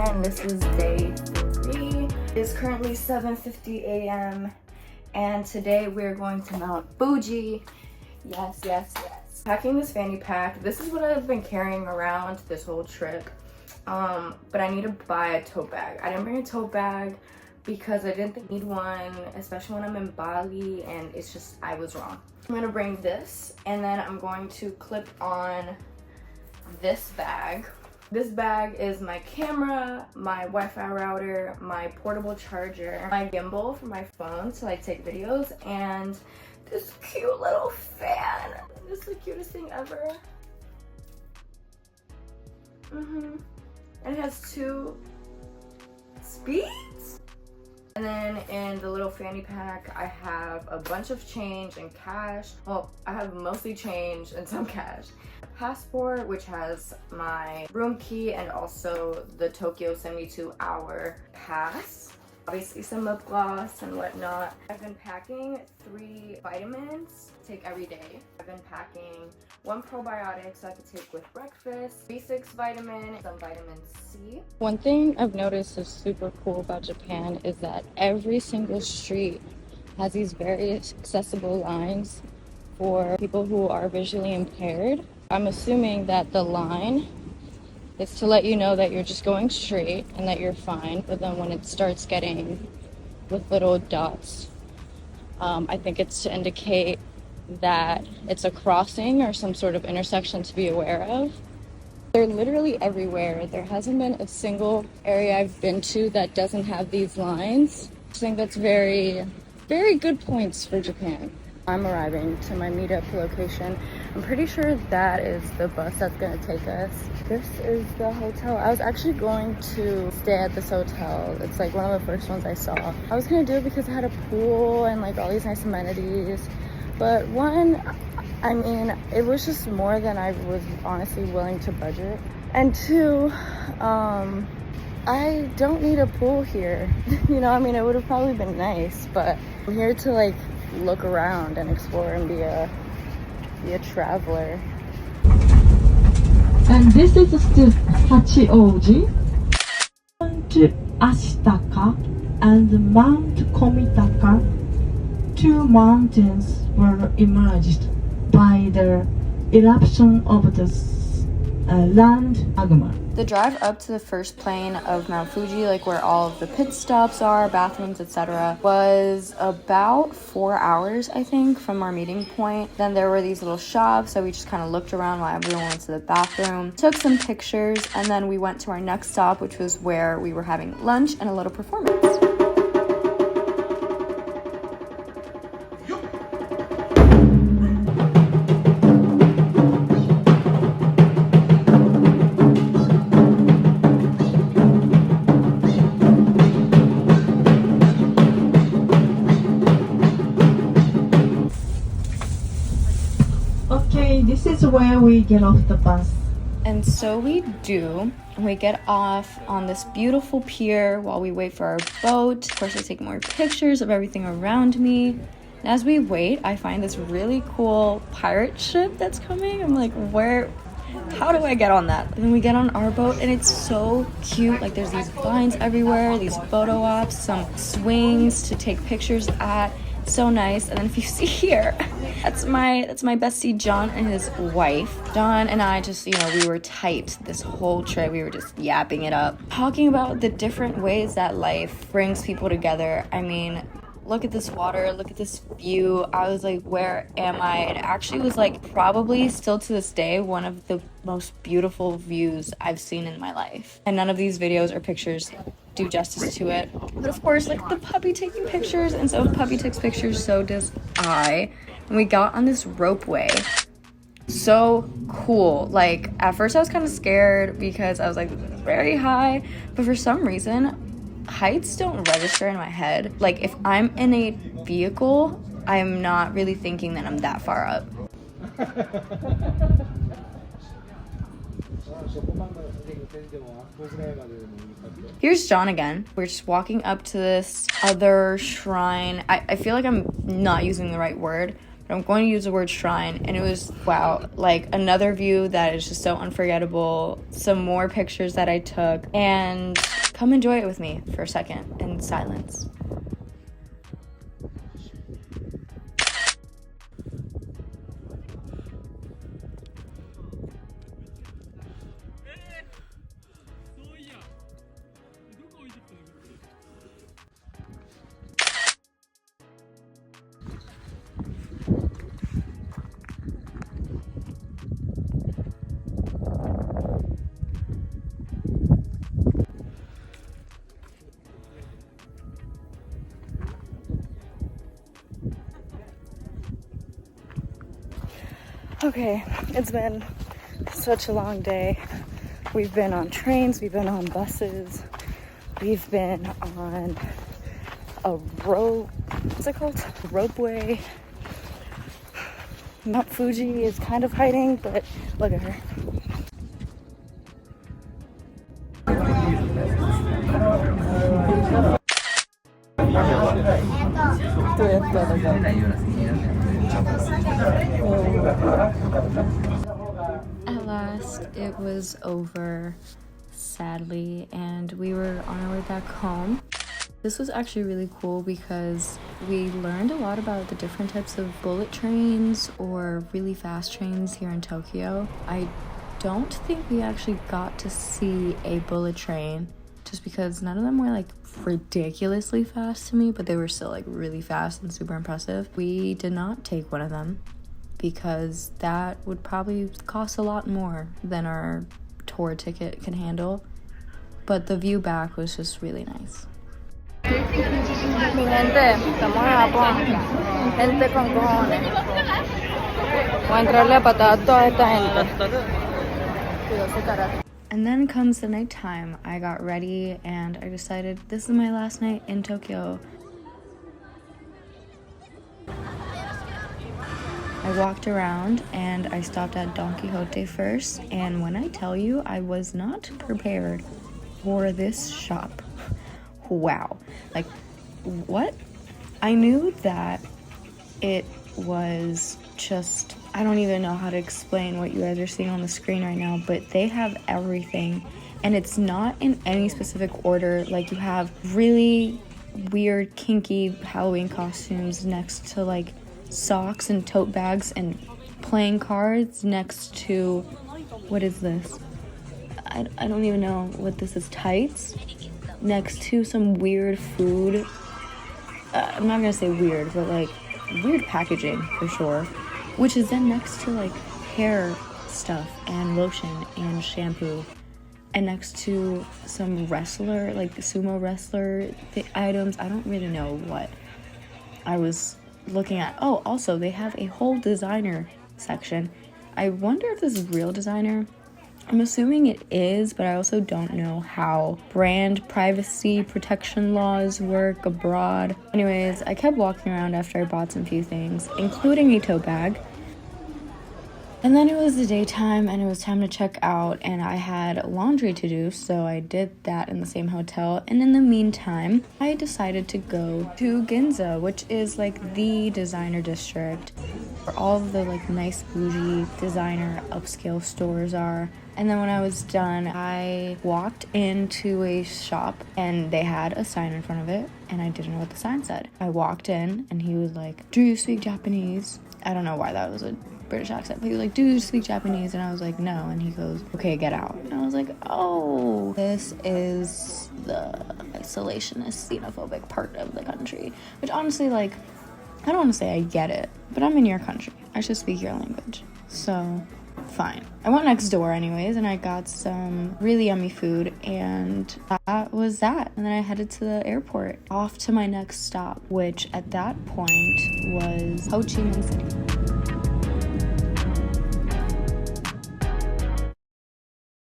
Japan. This is day 3. It's currently 7:50 a.m. and today we're going to Mount Fuji. Yes. Packing this fanny pack. This is what I've been carrying around this whole trip. But I need to buy a tote bag. I didn't bring a tote bag because I didn't need one, especially when I'm in Bali, and it's just, I was wrong. I'm gonna bring this, and then I'm going to clip on this bag. This bag is my camera, my Wi-Fi router, my portable charger, my gimbal for my phone to like take videos, and this cute little fan. This is the cutest thing ever. And it has 2 speeds. And then in the little fanny pack, I have a bunch of change and cash. Well, I have mostly change and some cash. A passport, which has my room key and also the Tokyo 72-hour pass. Obviously some lip gloss and whatnot. I've been packing 3 vitamins to take every day. I've been packing 1 probiotic so I could take with breakfast, B6 vitamin, some vitamin C. One thing I've noticed is super cool about Japan is that every single street has these very accessible lines for people who are visually impaired. I'm assuming that the line is to let you know that you're just going straight and that you're fine, but then when it starts getting with little dots, I think it's to indicate that it's a crossing or some sort of intersection to be aware of. They're literally everywhere. There hasn't been a single area I've been to that doesn't have these lines. I think that's very, very good points for Japan. I'm arriving to my meetup location. I'm pretty sure that is the bus that's gonna take us. This is the hotel. I was actually going to stay at this hotel. It's like one of the first ones I saw. I was gonna do it because it had a pool and like all these nice amenities. But one, I mean, it was just more than I was honestly willing to budget. And 2, I don't need a pool here. You know, I mean, it would have probably been nice, but I'm here to like look around and explore and be a traveler. And this is still Hachioji, Mount Ashitaka and Mount Komitaka. 2 mountains were emerged by the eruption of the land magma. The drive up to the first plane of Mount Fuji, like where all of the pit stops are, bathrooms, etc., was about 4 hours, I think, from our meeting point. Then there were these little shops, so we just kind of looked around while everyone went to the bathroom, took some pictures, and then we went to our next stop, which was where we were having lunch and a little performance. Okay, this is where we get off the bus. And so we do. We get off on this beautiful pier while we wait for our boat. Of course, I take more pictures of everything around me. And as we wait, I find this really cool pirate ship that's coming. I'm like, how do I get on that? And then we get on our boat and it's so cute. Like there's these vines everywhere, these photo ops, some swings to take pictures at. So nice. And then if you see here, that's my bestie John and his wife. John and I just, we were tight this whole trip. We were just yapping it up, talking about the different ways that life brings people together. I mean, look at this water, look at this view. I was like, where am I? It actually was like probably still to this day one of the most beautiful views I've seen in my life. And none of these videos or pictures do justice to it. But of course, like the puppy taking pictures, and so if puppy takes pictures, so does I. And we got on this ropeway. So cool. Like at first I was kind of scared because I was like, this is very high, but for some reason heights don't register in my head. Like if I'm in a vehicle, I'm not really thinking that I'm that far up. Here's John again. We're just walking up to this other shrine. I feel like I'm not using the right word, but I'm going to use the word shrine. And it was, wow, like another view that is just so unforgettable. Some more pictures that I took, and come enjoy it with me for a second in silence. Okay, it's been such a long day. We've been on trains, we've been on buses, we've been on a rope, what's it called? Ropeway. Mount Fuji is kind of hiding, but look at her. At last, it was over, sadly, and we were on our way back home. This was actually really cool because we learned a lot about the different types of bullet trains or really fast trains here in Tokyo. I don't think we actually got to see a bullet train just because none of them were like ridiculously fast to me, but they were still like really fast and super impressive. We did not take one of them because that would probably cost a lot more than our tour ticket can handle, but the view back was just really nice. Mi gente, estamos en Japón. Gente con cojones. Voy a entrarle a patada a toda esta gente. And then comes the nighttime. I got ready and I decided this is my last night in Tokyo. I walked around and I stopped at Don Quixote first, and when I tell you I was not prepared for this shop. Wow. Like, what? I knew that it was just, I don't even know how to explain what you guys are seeing on the screen right now, but they have everything, and it's not in any specific order. Like, you have really weird, kinky Halloween costumes next to like socks and tote bags and playing cards next to, what is this? I don't even know what this is. Tights next to some weird food. I'm not gonna say weird, but like weird packaging for sure, which is then next to like hair stuff and lotion and shampoo, and next to some wrestler, like sumo wrestler items. I don't really know what I was looking at. Oh, also they have a whole designer section. I wonder if this is real designer. I'm assuming it is, but I also don't know how brand privacy protection laws work abroad. Anyways, I kept walking around after I bought some few things, including a tote bag. And then it was the daytime and it was time to check out, and I had laundry to do, so I did that in the same hotel. And in the meantime, I decided to go to Ginza, which is like the designer district where all of the like nice bougie designer upscale stores are. And then when I was done, I walked into a shop and they had a sign in front of it, and I didn't know what the sign said. I walked in and he was like, "Do you speak Japanese?" I don't know why that was a British accent, but he was like, "Do you speak Japanese?" And I was like, "No." And he goes, "Okay, get out." And I was like, oh, this is the isolationist, xenophobic part of the country. Which honestly, like, I don't want to say I get it, but I'm in your country. I should speak your language. So, fine. I went next door anyways, and I got some really yummy food, and that was that. And then I headed to the airport, off to my next stop, which at that point was Ho Chi Minh City.